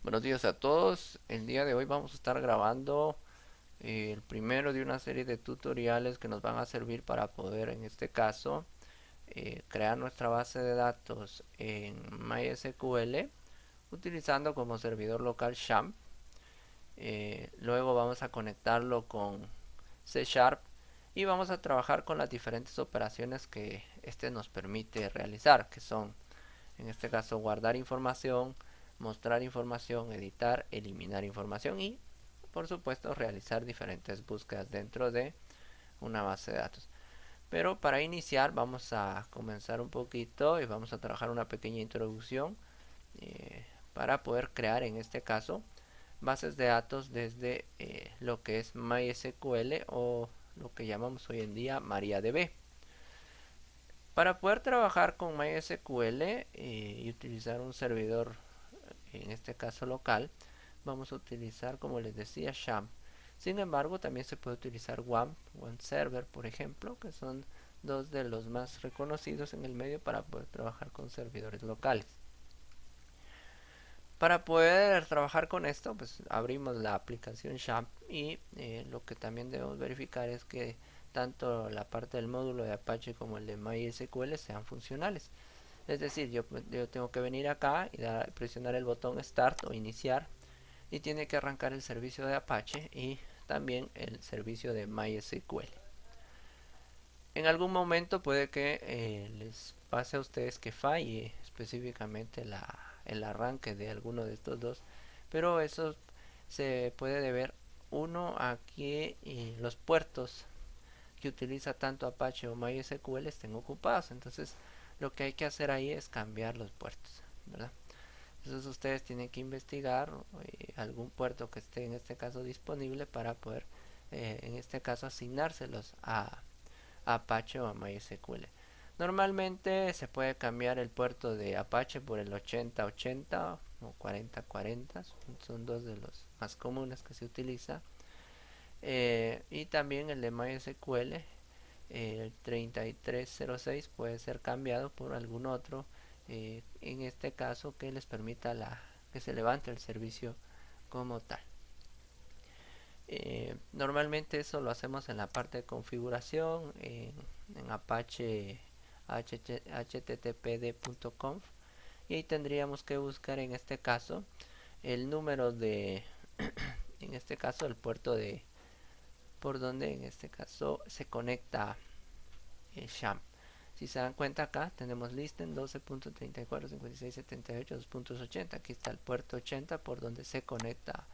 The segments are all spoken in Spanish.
Buenos días a todos. El día de hoy vamos a estar grabando el primero de una serie de tutoriales que nos van a servir para poder, en este caso, crear nuestra base de datos en MySQL utilizando como servidor local XAMPP. Luego vamos a conectarlo con C Sharp y vamos a trabajar con las diferentes operaciones que este nos permite realizar, que son, en este caso, guardar información, mostrar información, editar, eliminar información y, por supuesto, realizar diferentes búsquedas dentro de una base de datos. Pero para iniciar vamos a comenzar un poquito y vamos a trabajar una pequeña introducción para poder crear, en este caso, bases de datos desde lo que es MySQL o lo que llamamos hoy en día MariaDB. Para poder trabajar con MySQL y utilizar un servidor, en este caso local, vamos a utilizar, como les decía, XAMPP. Sin embargo, también se puede utilizar WAMP, WAMP Server, por ejemplo, que son dos de los más reconocidos en el medio para poder trabajar con servidores locales. Para poder trabajar con esto, pues abrimos la aplicación XAMPP y lo que también debemos verificar es que tanto la parte del módulo de Apache como el de MySQL sean funcionales. Es decir, yo tengo que venir acá y presionar el botón Start o Iniciar y tiene que arrancar el servicio de Apache y también el servicio de MySQL. En algún momento puede que les pase a ustedes que falle específicamente el arranque de alguno de estos dos, pero eso se puede deber uno a que los puertos que utiliza tanto Apache o MySQL estén ocupados. Entonces lo que hay que hacer ahí es cambiar los puertos, ¿verdad? Entonces ustedes tienen que investigar algún puerto que esté en este caso disponible para poder en este caso asignárselos a Apache o a MySQL. Normalmente se puede cambiar el puerto de Apache por el 8080 o 4040, son dos de los más comunes que se utiliza. Y también el de MySQL, el 3306, puede ser cambiado por algún otro, en este caso que les permita que se levante el servicio como tal. Normalmente eso lo hacemos en la parte de configuración, en Apache httpd.conf, y ahí tendríamos que buscar en este caso el número de, en este caso el puerto de por donde en este caso se conecta XAMPP. Si se dan cuenta, acá tenemos listen 12.34.56.78 2.80. Aquí está el puerto 80 por donde se conecta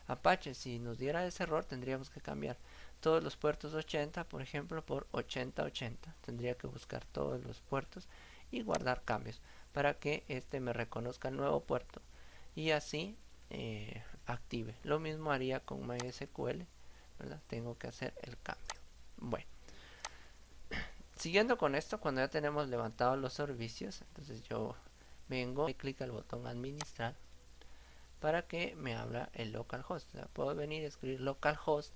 Apache. Si nos diera ese error, tendríamos que cambiar todos los puertos 80, por ejemplo, por 8080. Tendría que buscar todos los puertos y guardar cambios para que este me reconozca el nuevo puerto y así active. Lo mismo haría con MySQL, ¿verdad? Tengo que hacer el cambio. Bueno, siguiendo con esto, cuando ya tenemos levantados los servicios, entonces yo vengo y clic al botón administrar para que me abra el localhost. O sea, puedo venir a escribir localhost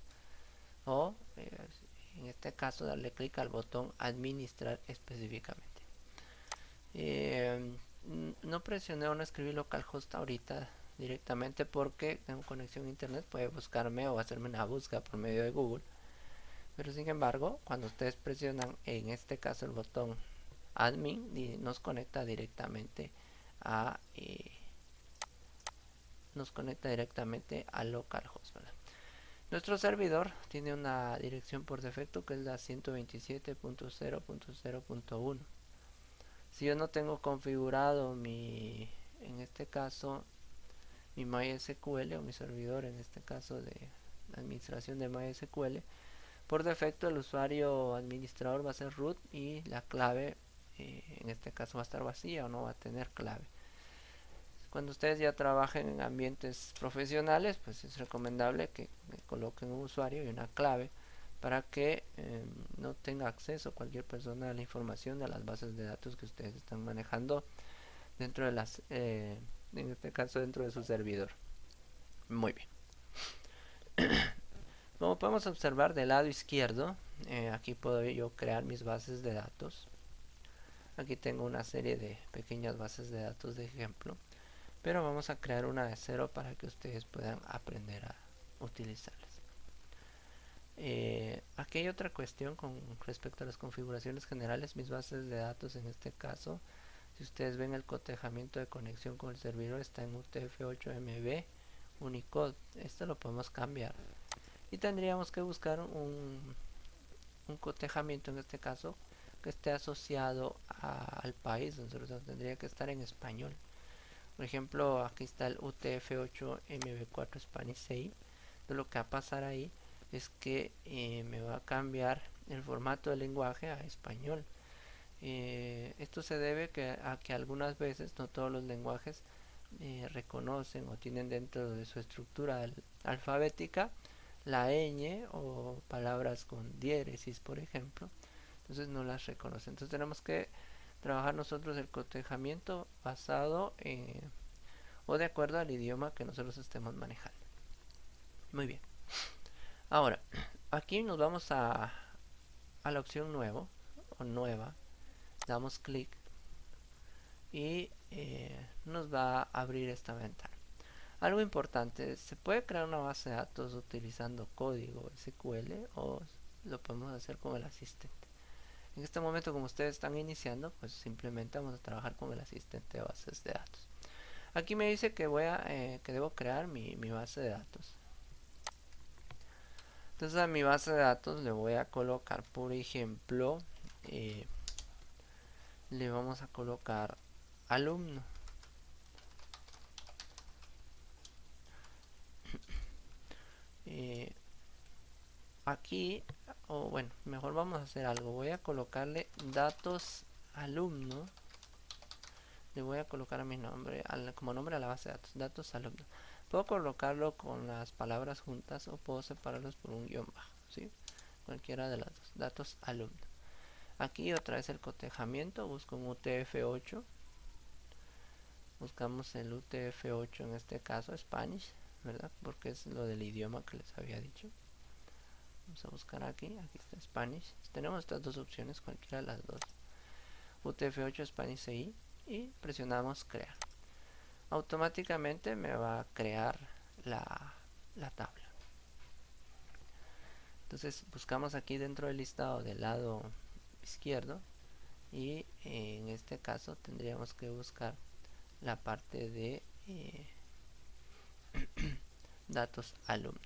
o en este caso darle clic al botón administrar específicamente. No presioné o no escribí localhost ahorita directamente porque tengo conexión a internet, puede buscarme o hacerme una búsqueda por medio de Google. Pero sin embargo, cuando ustedes presionan en este caso el botón admin, nos conecta directamente a localhost, ¿verdad? Nuestro servidor tiene una dirección por defecto que es la 127.0.0.1. Si yo no tengo configurado en este caso, mi MySQL o mi servidor, en este caso de administración de MySQL, por defecto el usuario administrador va a ser root y la clave en este caso va a estar vacía o no va a tener clave. Cuando ustedes ya trabajen en ambientes profesionales, pues es recomendable que coloquen un usuario y una clave para que no tenga acceso cualquier persona a la información de las bases de datos que ustedes están manejando dentro de en este caso dentro de su servidor. Muy bien. Como podemos observar del lado izquierdo, aquí puedo yo crear mis bases de datos. Aquí tengo una serie de pequeñas bases de datos de ejemplo. pero vamos a crear una de cero para que ustedes puedan aprender a utilizarlas. Aquí hay otra cuestión con respecto a las configuraciones generales. Mis bases de datos, en este caso, si ustedes ven, el cotejamiento de conexión con el servidor está en UTF-8MB Unicode. Esto lo podemos cambiar y tendríamos que buscar un cotejamiento, en este caso, que esté asociado al país. Entonces tendría que estar en español. Por ejemplo, aquí está el UTF-8MB4 Spanish CI. Entonces lo que va a pasar ahí es que me va a cambiar el formato del lenguaje a español. Esto se debe a que algunas veces no todos los lenguajes reconocen o tienen dentro de su estructura alfabética la ñ o palabras con diéresis, por ejemplo. Entonces no las reconocen. Entonces tenemos que trabajar nosotros el cotejamiento basado o de acuerdo al idioma que nosotros estemos manejando. Muy bien. Ahora, aquí nos vamos a la opción nuevo o nueva. Damos clic y nos va a abrir esta ventana. Algo importante, se puede crear una base de datos utilizando código SQL o lo podemos hacer con el asistente. En este momento, como ustedes están iniciando, pues simplemente vamos a trabajar con el asistente de bases de datos. Aquí me dice que que debo crear mi base de datos. Entonces a mi base de datos le voy a colocar, por ejemplo, le vamos a colocar alumno. Aquí, o bueno, mejor vamos a hacer algo. Voy a colocarle datos alumno. Le voy a colocar a mi nombre, como nombre a la base de datos, datos alumno. Puedo colocarlo con las palabras juntas o puedo separarlos por un guión bajo, ¿sí? Cualquiera de las dos, datos alumno. Aquí otra vez el cotejamiento, busco un UTF-8. Buscamos el UTF-8, en este caso Spanish, ¿verdad? Porque es lo del idioma que les había dicho. Vamos a buscar aquí está Spanish. Tenemos estas dos opciones, cualquiera de las dos. UTF-8 Spanish CI y presionamos crear. Automáticamente me va a crear la tabla. Entonces buscamos aquí dentro del listado del lado izquierdo y en este caso tendríamos que buscar la parte de datos alumno.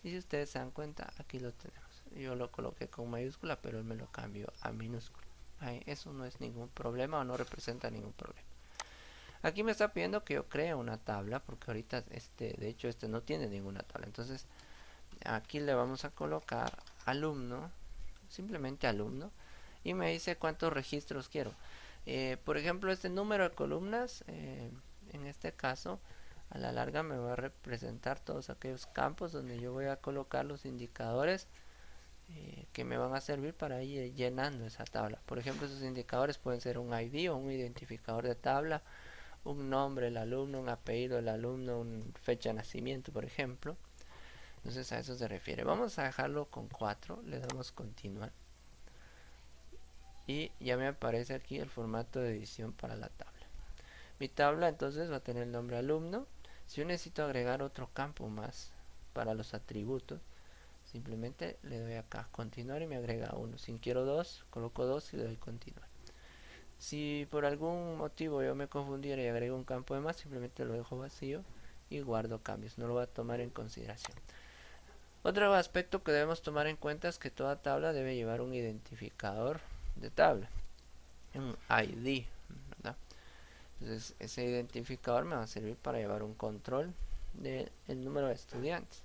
Y si ustedes se dan cuenta, aquí lo tenemos. Yo lo coloqué con mayúscula, pero él me lo cambió a minúscula. Eso no es ningún problema o no representa ningún problema. Aquí me está pidiendo que yo cree una tabla, porque ahorita de hecho no tiene ninguna tabla. Entonces aquí le vamos a colocar alumno, simplemente alumno, y me dice cuántos registros quiero. Por ejemplo, este número de columnas, en este caso, a la larga me va a representar todos aquellos campos donde yo voy a colocar los indicadores que me van a servir para ir llenando esa tabla. Por ejemplo, esos indicadores pueden ser un ID o un identificador de tabla, un nombre del alumno, un apellido del alumno, una fecha de nacimiento, por ejemplo. Entonces a eso se refiere. Vamos a dejarlo con 4, le damos continuar. Y ya me aparece aquí el formato de edición para la tabla. Mi tabla entonces va a tener el nombre alumno. Si yo necesito agregar otro campo más para los atributos, simplemente le doy acá continuar y me agrega uno. Si quiero 2, coloco 2 y le doy continuar. Si por algún motivo yo me confundiera y agrego un campo de más, simplemente lo dejo vacío y guardo cambios. No lo voy a tomar en consideración. Otro aspecto que debemos tomar en cuenta es que toda tabla debe llevar un identificador de tabla, un ID, ¿verdad? Entonces ese identificador me va a servir para llevar un control del número de estudiantes.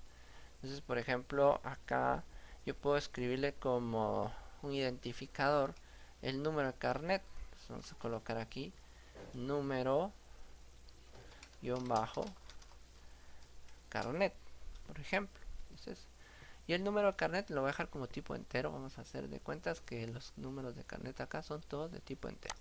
Entonces, por ejemplo, acá yo puedo escribirle como un identificador el número de carnet. Entonces, vamos a colocar aquí número guión bajo carnet, por ejemplo. Entonces, y el número de carnet lo voy a dejar como tipo entero. Vamos a hacer de cuentas que los números de carnet acá son todos de tipo entero.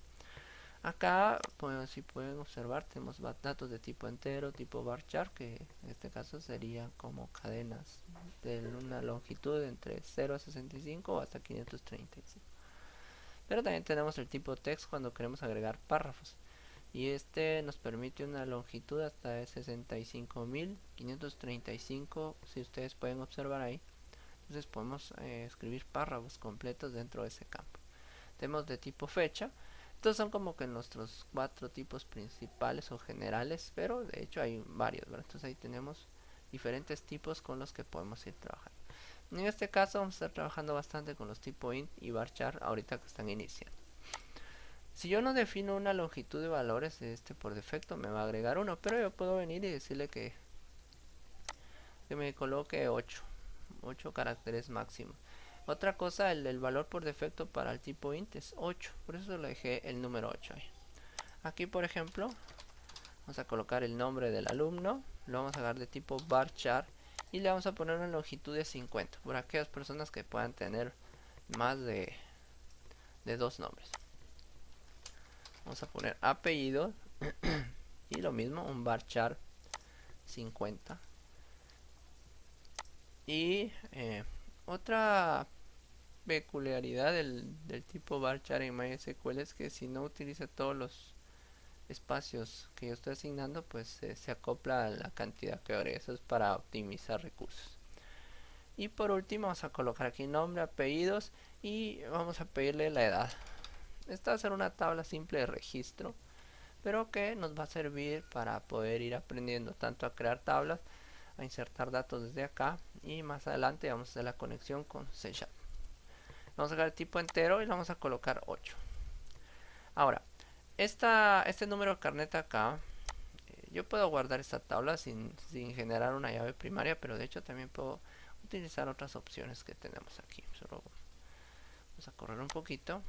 Acá, pues, si pueden observar, tenemos datos de tipo entero, tipo varchar, que en este caso serían como cadenas de una longitud entre 0 a 65 o hasta 535. Pero también tenemos el tipo text cuando queremos agregar párrafos. y este nos permite una longitud hasta de 65.535, si ustedes pueden observar ahí. Entonces podemos escribir párrafos completos dentro de ese campo. Tenemos de tipo fecha. Estos son como que nuestros 4 tipos principales o generales, pero de hecho hay varios, ¿verdad? Entonces ahí tenemos diferentes tipos con los que podemos ir trabajando. En este caso vamos a estar trabajando bastante con los tipo int y varchar ahorita que están iniciando. Si yo no defino una longitud de valores, por defecto me va a agregar uno, pero yo puedo venir y decirle que me coloque 8 caracteres máximos. Otra cosa, el valor por defecto para el tipo int es 8, por eso le dejé el número 8 ahí. Aquí por ejemplo vamos a colocar el nombre del alumno, lo vamos a dar de tipo varchar y le vamos a poner una longitud de 50 por aquellas personas que puedan tener más de 2 nombres. Vamos a poner apellido y lo mismo, un varchar 50. Y otra peculiaridad del tipo varchar en MySQL es que si no utiliza todos los espacios que yo estoy asignando, pues se acopla a la cantidad que agregue. Eso es para optimizar recursos. Y por último vamos a colocar aquí nombre, apellidos y vamos a pedirle la edad. Esta va a ser una tabla simple de registro, pero que nos va a servir para poder ir aprendiendo tanto a crear tablas, a insertar datos desde acá, y más adelante vamos a hacer la conexión con C#. Vamos a sacar el tipo entero y le vamos a colocar 8. Ahora, este número de carnet acá, yo puedo guardar esta tabla sin generar una llave primaria, pero de hecho también puedo utilizar otras opciones que tenemos aquí. Solo vamos a correr un poquito.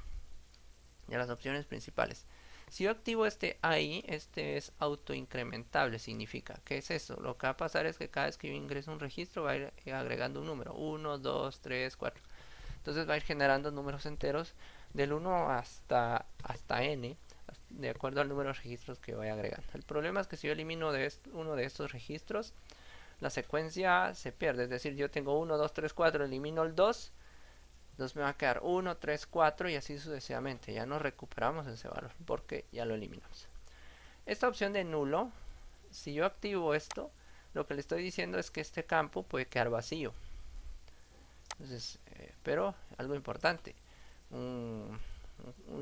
Ya las opciones principales. Si yo activo este ahí, este es autoincrementable, significa. ¿Qué es eso? Lo que va a pasar es que cada vez que yo ingreso un registro va a ir agregando un número. 1, 2, 3, 4. Entonces va a ir generando números enteros del 1 hasta n, de acuerdo al número de registros que vaya agregando. El problema es que si yo elimino uno de estos registros, la secuencia se pierde. Es decir, yo tengo 1, 2, 3, 4, elimino el 2. Entonces me va a quedar 1, 3, 4 y así sucesivamente. Ya no recuperamos ese valor porque ya lo eliminamos. Esta opción de nulo, si yo activo esto, lo que le estoy diciendo es que este campo puede quedar vacío. Entonces, pero algo importante, un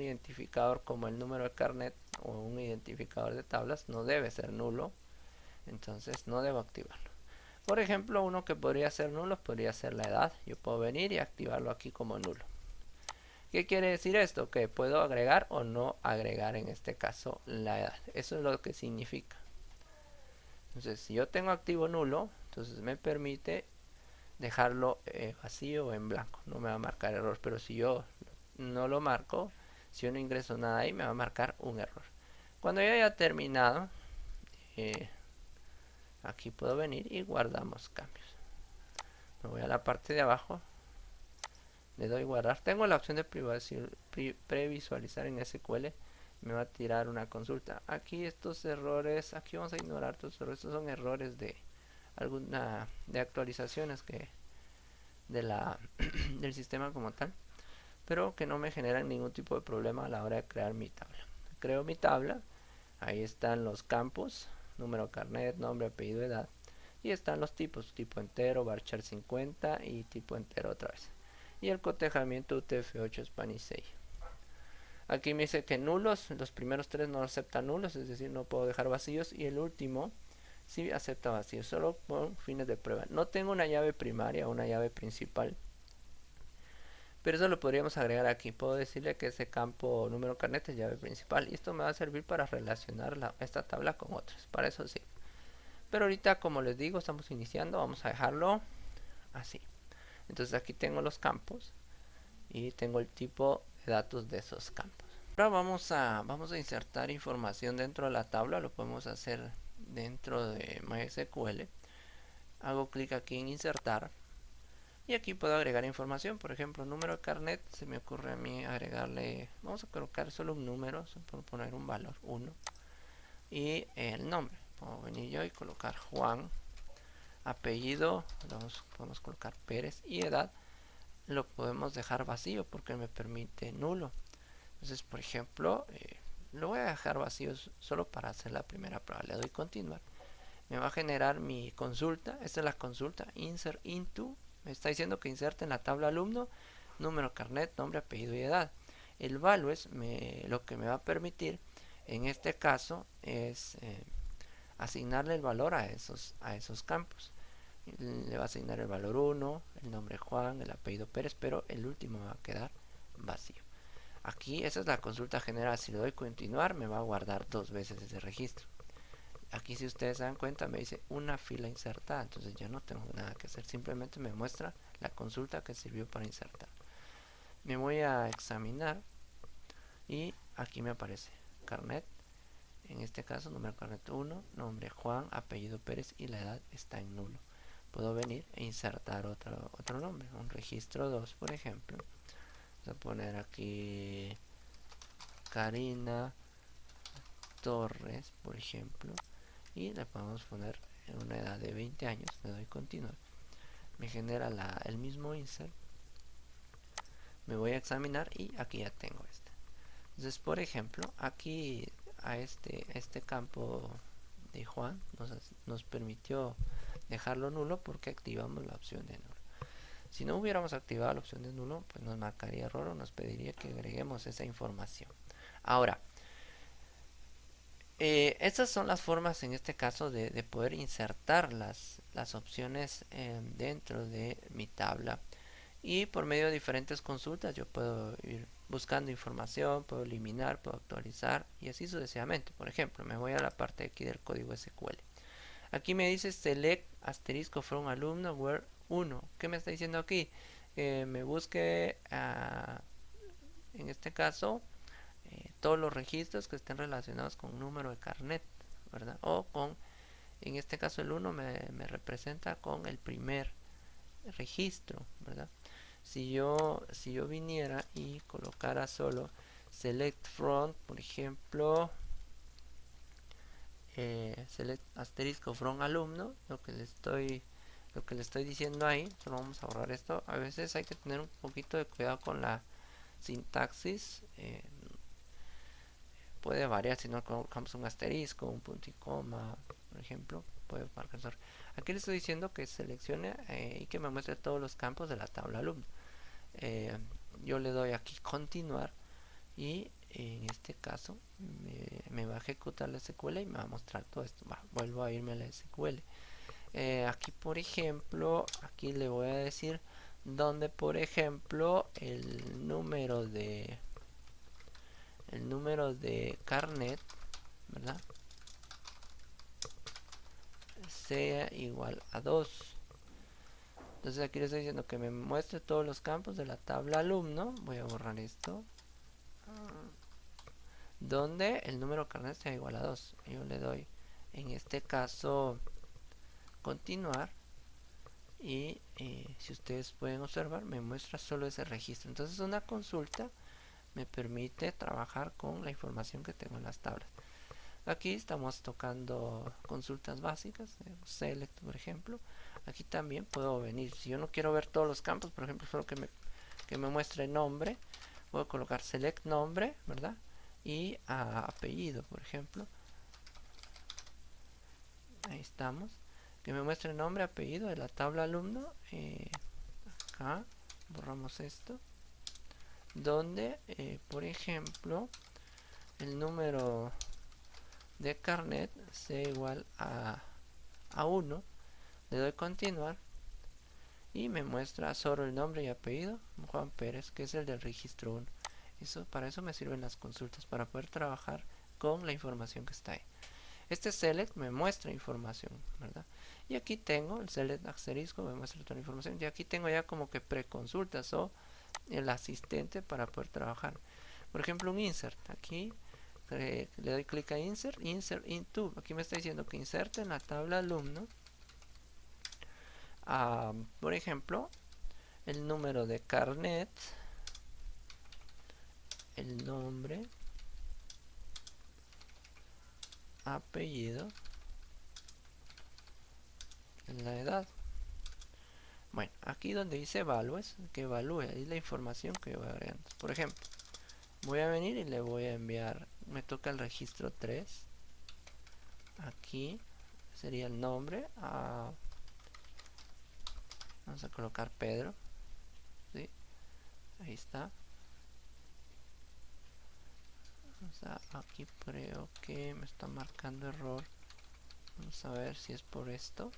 identificador como el número de carnet o un identificador de tablas no debe ser nulo. Entonces no debo activarlo. Por ejemplo, uno que podría ser nulo podría ser la edad. Yo puedo venir y activarlo aquí como nulo. ¿Qué quiere decir esto? Que puedo agregar o no agregar en este caso la edad. Eso es lo que significa. Entonces, si yo tengo activo nulo, entonces me permite dejarlo vacío o en blanco. No me va a marcar error. Pero si yo no lo marco, si yo no ingreso nada ahí, me va a marcar un error. Cuando ya haya terminado, aquí puedo venir y guardamos cambios. Me voy a la parte de abajo, le doy guardar. Tengo la opción de previsualizar en SQL. Me va a tirar una consulta. Aquí estos errores, aquí vamos a ignorar estos errores. Estos son errores de alguna de actualizaciones que del sistema como tal, pero que no me generan ningún tipo de problema a la hora de crear mi tabla. Creo mi tabla. Ahí están los campos, número carnet, nombre, apellido, edad. Y están los tipos, tipo entero, varchar 50 y tipo entero otra vez. Y el cotejamiento UTF-8 Spanish 6. Aquí me dice que nulos, los primeros 3 no aceptan nulos, es decir, no puedo dejar vacíos. Y el último sí acepta vacíos, solo con fines de prueba. No tengo una llave primaria o una llave principal, pero eso lo podríamos agregar aquí. Puedo decirle que ese campo número carnet es llave principal. Y esto me va a servir para relacionar esta tabla con otras. Para eso sí. Pero ahorita, como les digo, estamos iniciando. Vamos a dejarlo así. Entonces aquí tengo los campos. Y tengo el tipo de datos de esos campos. Ahora vamos a insertar información dentro de la tabla. Lo podemos hacer dentro de MySQL. Hago clic aquí en insertar. Y aquí puedo agregar información, por ejemplo, número de carnet. Se me ocurre a mí agregarle, vamos a colocar solo un número, puedo poner un valor 1. Y el nombre, puedo venir yo y colocar Juan. Apellido, podemos colocar Pérez. Y edad, lo podemos dejar vacío porque me permite nulo. Entonces, por ejemplo, lo voy a dejar vacío solo para hacer la primera prueba. Le doy continuar. Me va a generar mi consulta. Esta es la consulta. Insert into. Me está diciendo que inserte en la tabla alumno número, carnet, nombre, apellido y edad. El values lo que me va a permitir en este caso es asignarle el valor a esos campos. Le va a asignar el valor 1, el nombre Juan, el apellido Pérez, pero el último va a quedar vacío. Aquí esa es la consulta general. Si le doy continuar me va a guardar 2 veces ese registro. Aquí, si ustedes se dan cuenta, me dice una fila insertada, entonces ya no tengo nada que hacer, simplemente me muestra la consulta que sirvió para insertar. Me voy a examinar y aquí me aparece carnet, en este caso número carnet 1, nombre Juan, apellido Pérez y la edad está en nulo. Puedo venir e insertar otro nombre, un registro 2 por ejemplo. Vamos a poner aquí Karina Torres por ejemplo, y le podemos poner una edad de 20 años. Le doy continuar, me genera el mismo insert. Me voy a examinar y aquí ya tengo este. Entonces, por ejemplo, aquí a este campo de Juan nos permitió dejarlo nulo porque activamos la opción de nulo. Si no hubiéramos activado la opción de nulo, pues nos marcaría error o nos pediría que agreguemos esa información. Ahora, estas son las formas en este caso de poder insertar las opciones dentro de mi tabla. Y por medio de diferentes consultas yo puedo ir buscando información, puedo eliminar, puedo actualizar y así sucesivamente. Por ejemplo, me voy a la parte de aquí del código SQL. Aquí me dice select asterisco from alumno where 1. ¿Qué me está diciendo aquí? Me busque en este caso todos los registros que estén relacionados con número de carnet, ¿verdad? O con, en este caso el 1 me representa con el primer registro, ¿verdad? Si yo viniera y colocara solo select from, por ejemplo, select asterisco from alumno, lo que le estoy diciendo ahí, solo vamos a borrar esto. A veces hay que tener un poquito de cuidado con la sintaxis, puede variar si no colocamos un asterisco, un punto y coma, por ejemplo, puede marcar. Aquí le estoy diciendo que seleccione y que me muestre todos los campos de la tabla alumno. Yo le doy aquí continuar y en este caso me va a ejecutar la SQL y me va a mostrar todo esto. Vuelvo a irme a la SQL. Aquí por ejemplo, aquí le voy a decir donde por ejemplo el número de carnet, ¿verdad?, sea igual a 2. Entonces aquí le estoy diciendo que me muestre todos los campos de la tabla alumno. Voy a borrar esto. Donde el número carnet sea igual a 2. Yo le doy en este caso continuar. Y si ustedes pueden observar, me muestra solo ese registro. Entonces una consulta me permite trabajar con la información que tengo en las tablas. Aquí estamos tocando consultas básicas, select por ejemplo. Aquí también puedo venir, si yo no quiero ver todos los campos, por ejemplo, solo que me muestre nombre, puedo colocar select nombre, ¿verdad? Y apellido, por ejemplo. Ahí estamos. Que me muestre nombre, apellido de la tabla alumno. Acá borramos esto. Donde, por ejemplo, el número de carnet sea igual a 1. Le doy continuar y me muestra solo el nombre y apellido, Juan Pérez, que es el del registro 1. Para eso me sirven las consultas, para poder trabajar con la información que está ahí. Este select me muestra información, ¿verdad? Y aquí tengo el select asterisco, me muestra toda la información. Y aquí tengo ya como que preconsultas o el asistente para poder trabajar. Por ejemplo, un insert. Aquí le doy clic a insert into. Aquí me está diciendo que inserte en la tabla alumno, por ejemplo, el número de carnet, el nombre, apellido, la edad. Bueno, aquí donde dice evalúes, que evalúe, ahí la información que voy agregando. Por ejemplo, voy a venir y le voy a enviar me toca el registro 3. Aquí sería el nombre. Vamos a colocar Pedro. ¿Sí? Ahí está. Aquí creo que me está marcando error. Vamos a ver si es por esto.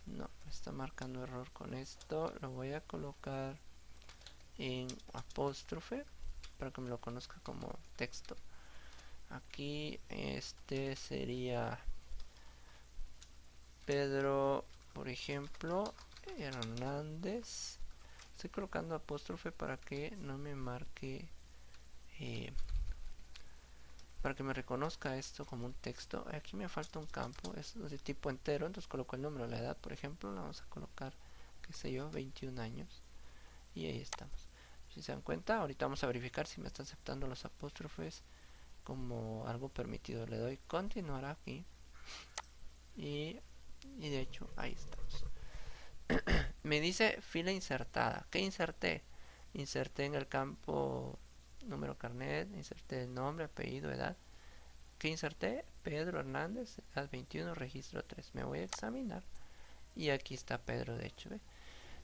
No, me está marcando error con esto. Lo voy a colocar en apóstrofe para que me lo conozca como texto. Aquí este sería Pedro, por ejemplo, Hernández. Estoy colocando apóstrofe para que no me marque, para que me reconozca esto como un texto. Aquí me falta un campo, es de tipo entero, entonces coloco el número, la edad, por ejemplo, la vamos a colocar, qué sé yo, 21 años. Y ahí estamos. Si se dan cuenta, ahorita vamos a verificar si me está aceptando los apóstrofes como algo permitido. Le doy continuar aquí. Y de hecho, ahí estamos. Me dice fila insertada. ¿Qué inserté? Inserté en el campo número carnet, inserté el nombre, apellido, edad. ¿Qué inserté? Pedro Hernández, edad 21, registro 3. Me voy a examinar. Y aquí está Pedro, de hecho.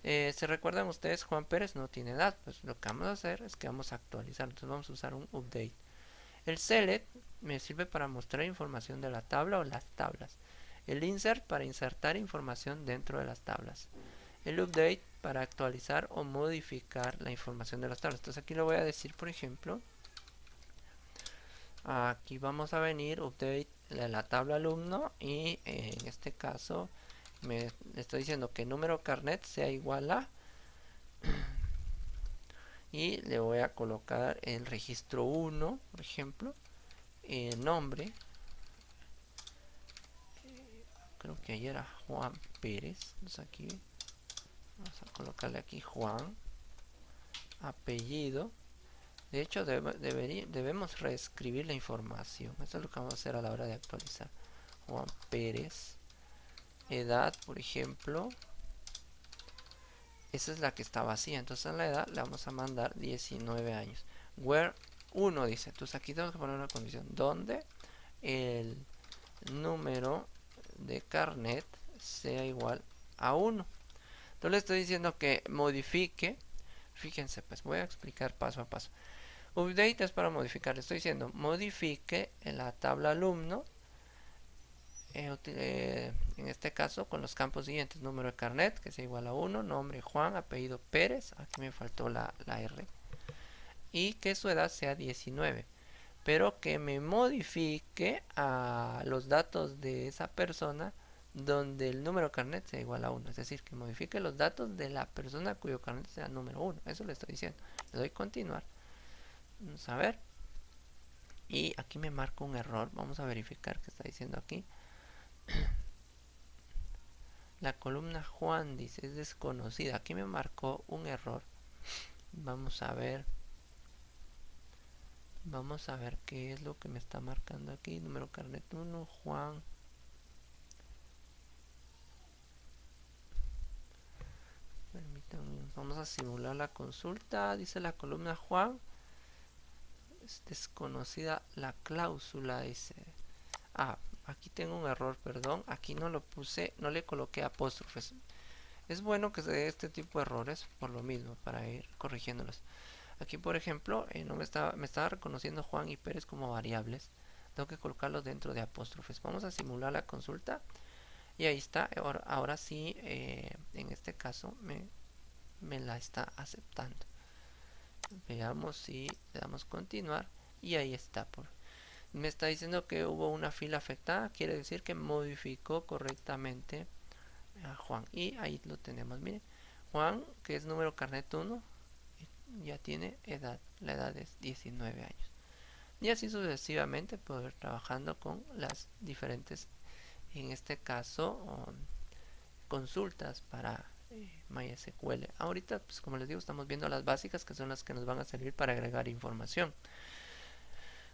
¿Se recuerdan ustedes? Juan Pérez no tiene edad. Pues lo que vamos a hacer es que vamos a actualizar. Entonces vamos a usar un update. El select me sirve para mostrar información de la tabla o las tablas. El insert para insertar información dentro de las tablas. El update para actualizar o modificar la información de las tablas. Entonces aquí lo voy a decir, por ejemplo, aquí vamos a venir update de la tabla alumno y en este caso me estoy diciendo que el número carnet sea igual a y le voy a colocar el registro 1, por ejemplo, el nombre, creo que ahí era Juan Pérez, entonces aquí vamos a colocarle aquí Juan, apellido. De hecho debemos reescribir la información, eso es lo que vamos a hacer a la hora de actualizar. Juan Pérez, edad, por ejemplo, esa es la que está vacía, entonces a la edad le vamos a mandar 19 años. Where 1 dice, entonces aquí tenemos que poner una condición donde el número de carnet sea igual a 1. Entonces le estoy diciendo que modifique. Fíjense, pues voy a explicar paso a paso. Update es para modificar. Le estoy diciendo modifique en la tabla alumno. En este caso con los campos siguientes: número de carnet que sea igual a 1, nombre Juan, apellido Pérez, aquí me faltó la R, y que su edad sea 19, pero que me modifique a los datos de esa persona donde el número de carnet sea igual a 1, es decir, que modifique los datos de la persona cuyo carnet sea número 1, eso le estoy diciendo. Le doy continuar, vamos a ver, y aquí me marca un error, vamos a verificar qué está diciendo aquí. La columna Juan dice es desconocida, aquí me marcó un error. Vamos a ver qué es lo que me está marcando aquí. Número carnet 1, Juan. Permítanme, vamos a simular la consulta. Dice la columna Juan es desconocida la cláusula, dice. Aquí tengo un error, perdón. Aquí no lo puse, no le coloqué apóstrofes. Es bueno que se dé este tipo de errores por lo mismo, para ir corrigiéndolos. Aquí, por ejemplo, no me estaba reconociendo Juan y Pérez como variables. Tengo que colocarlos dentro de apóstrofes. Vamos a simular la consulta. Y ahí está. Ahora sí, en este caso, me la está aceptando. Veamos si le damos continuar. Y ahí está. Me está diciendo que hubo una fila afectada. Quiere decir que modificó correctamente a Juan. Y ahí lo tenemos. Miren. Juan, que es número carnet 1, ya tiene edad. La edad es 19 años. Y así sucesivamente puedo ir trabajando con las diferentes, en este caso, consultas para MySQL. Ahorita, pues como les digo, estamos viendo las básicas, que son las que nos van a servir para agregar información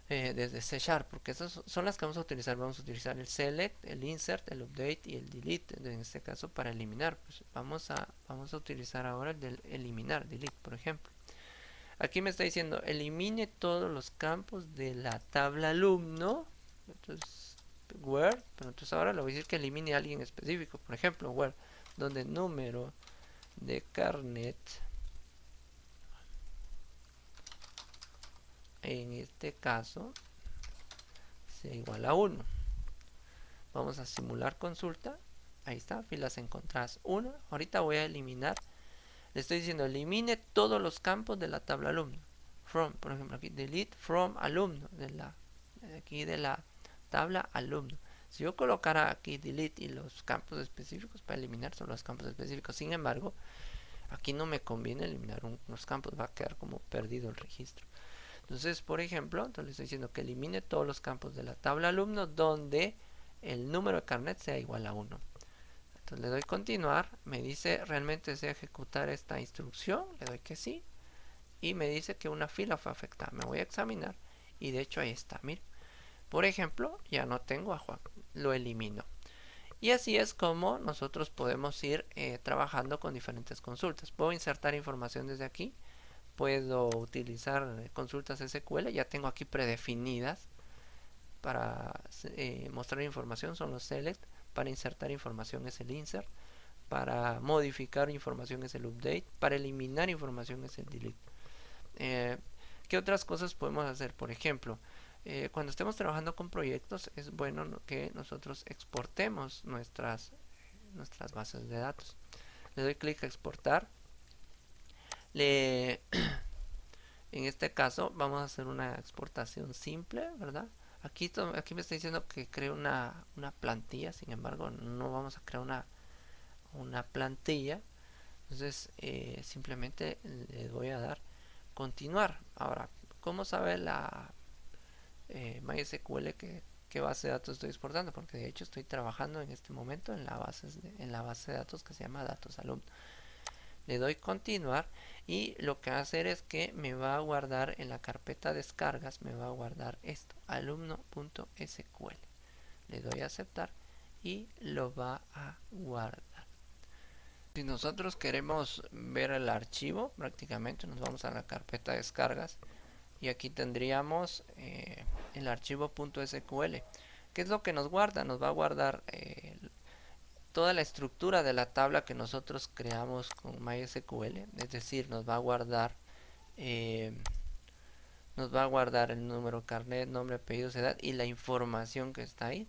desde C#, porque esas son las que vamos a utilizar. Vamos a utilizar el select, el insert, el update y el delete, en este caso para eliminar. Pues vamos a utilizar ahora el del eliminar, delete, por ejemplo. Aquí me está diciendo elimine todos los campos de la tabla alumno. Entonces, where, pero entonces ahora le voy a decir que elimine a alguien específico. Por ejemplo, where, donde el número de carnet, en este caso, sea igual a 1. Vamos a simular consulta. Ahí está, filas encontradas 1. Ahorita voy a eliminar. Le estoy diciendo elimine todos los campos de la tabla alumno. From, por ejemplo aquí, delete from alumno. Aquí de la tabla alumno. Si yo colocara aquí delete y los campos específicos, para eliminar son los campos específicos. Sin embargo, aquí no me conviene eliminar unos campos, va a quedar como perdido el registro. Entonces, por ejemplo, entonces le estoy diciendo que elimine todos los campos de la tabla alumno donde el número de carnet sea igual a 1. Entonces le doy continuar, me dice realmente desea ejecutar esta instrucción, le doy que sí, y me dice que una fila fue afectada. Me voy a examinar y de hecho ahí está, miren. Por ejemplo, ya no tengo a Juan, lo elimino. Y así es como nosotros podemos ir trabajando con diferentes consultas. Puedo insertar información desde aquí, puedo utilizar consultas SQL, ya tengo aquí predefinidas para mostrar información, son los select, para insertar información es el insert, para modificar información es el update, para eliminar información es el delete. ¿Qué otras cosas podemos hacer? Por ejemplo, cuando estemos trabajando con proyectos es bueno que nosotros exportemos nuestras bases de datos. Le doy clic a exportar. En este caso vamos a hacer una exportación simple, ¿verdad? Aquí me está diciendo que cree una plantilla, sin embargo no vamos a crear una plantilla. Entonces simplemente le voy a dar continuar. Ahora, ¿cómo sabe la MySQL qué base de datos estoy exportando? Porque de hecho estoy trabajando en este momento en la base de datos que se llama datos alumno. Le doy continuar y lo que va a hacer es que me va a guardar en la carpeta descargas, me va a guardar esto, alumno.sql. Le doy a aceptar y lo va a guardar. Si nosotros queremos ver el archivo, prácticamente nos vamos a la carpeta descargas y aquí tendríamos el archivo .sql. ¿Qué es lo que nos guarda? Nos va a guardar toda la estructura de la tabla que nosotros creamos con MySQL, es decir, nos va a guardar el número carnet, nombre, apellidos, edad y la información que está ahí.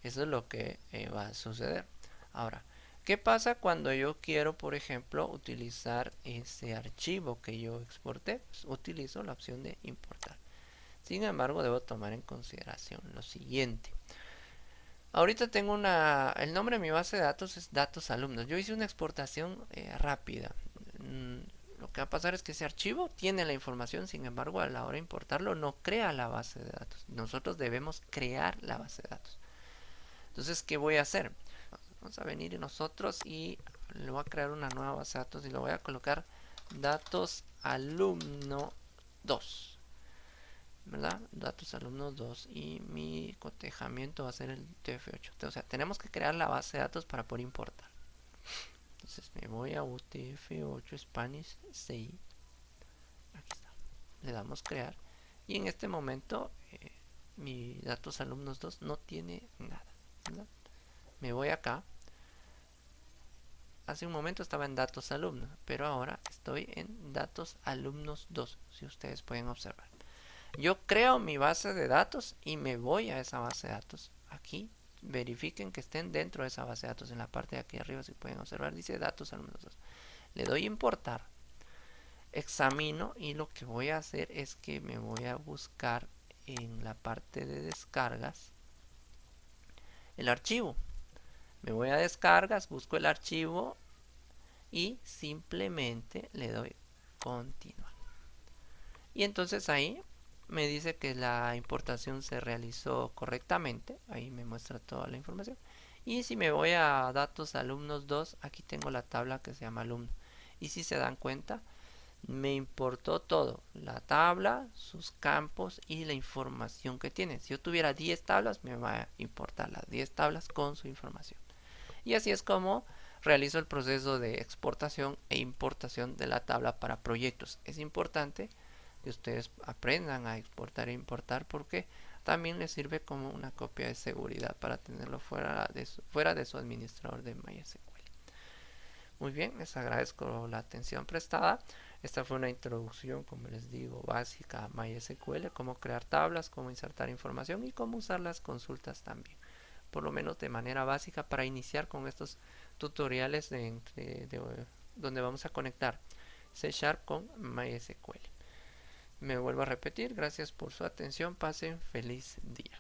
Eso es lo que va a suceder. Ahora, ¿qué pasa cuando yo quiero, por ejemplo, utilizar ese archivo que yo exporté? Pues utilizo la opción de importar. Sin embargo, debo tomar en consideración lo siguiente. Ahorita tengo el nombre de mi base de datos es datos alumnos. Yo hice una exportación rápida. Lo que va a pasar es que ese archivo tiene la información, sin embargo, a la hora de importarlo no crea la base de datos. Nosotros debemos crear la base de datos. Entonces, ¿qué voy a hacer? Vamos a venir nosotros y le voy a crear una nueva base de datos y le voy a colocar datos alumno 2. ¿Verdad? Datos alumnos 2 y mi cotejamiento va a ser el UTF-8. O sea, tenemos que crear la base de datos para poder importar. Entonces me voy a UTF-8 Spanish 6. Aquí está. Le damos crear. Y en este momento mi datos alumnos 2 no tiene nada. ¿Verdad? Me voy acá. Hace un momento estaba en datos alumnos, pero ahora estoy en datos alumnos 2, si ustedes pueden observar. Yo creo mi base de datos y me voy a esa base de datos. Aquí verifiquen que estén dentro de esa base de datos. En la parte de aquí arriba, si pueden observar, dice datos alumnos 2. Le doy importar, examino y lo que voy a hacer es que me voy a buscar en la parte de descargas el archivo. Me voy a descargas, busco el archivo y simplemente le doy continuar. Y entonces ahí me dice que la importación se realizó correctamente. Ahí me muestra toda la información. Y si me voy a datos alumnos 2, aquí tengo la tabla que se llama alumno. Y si se dan cuenta, me importó todo. La tabla, sus campos y la información que tiene. Si yo tuviera 10 tablas, me va a importar las 10 tablas con su información. Y así es como realizo el proceso de exportación e importación de la tabla para proyectos. Es importante que ustedes aprendan a exportar e importar porque también les sirve como una copia de seguridad para tenerlo fuera de su administrador de MySQL. Muy bien, les agradezco la atención prestada. Esta fue una introducción, como les digo, básica a MySQL, cómo crear tablas, cómo insertar información y cómo usar las consultas también. Por lo menos de manera básica para iniciar con estos tutoriales donde vamos a conectar C# con MySQL. Me vuelvo a repetir, gracias por su atención, pasen feliz día.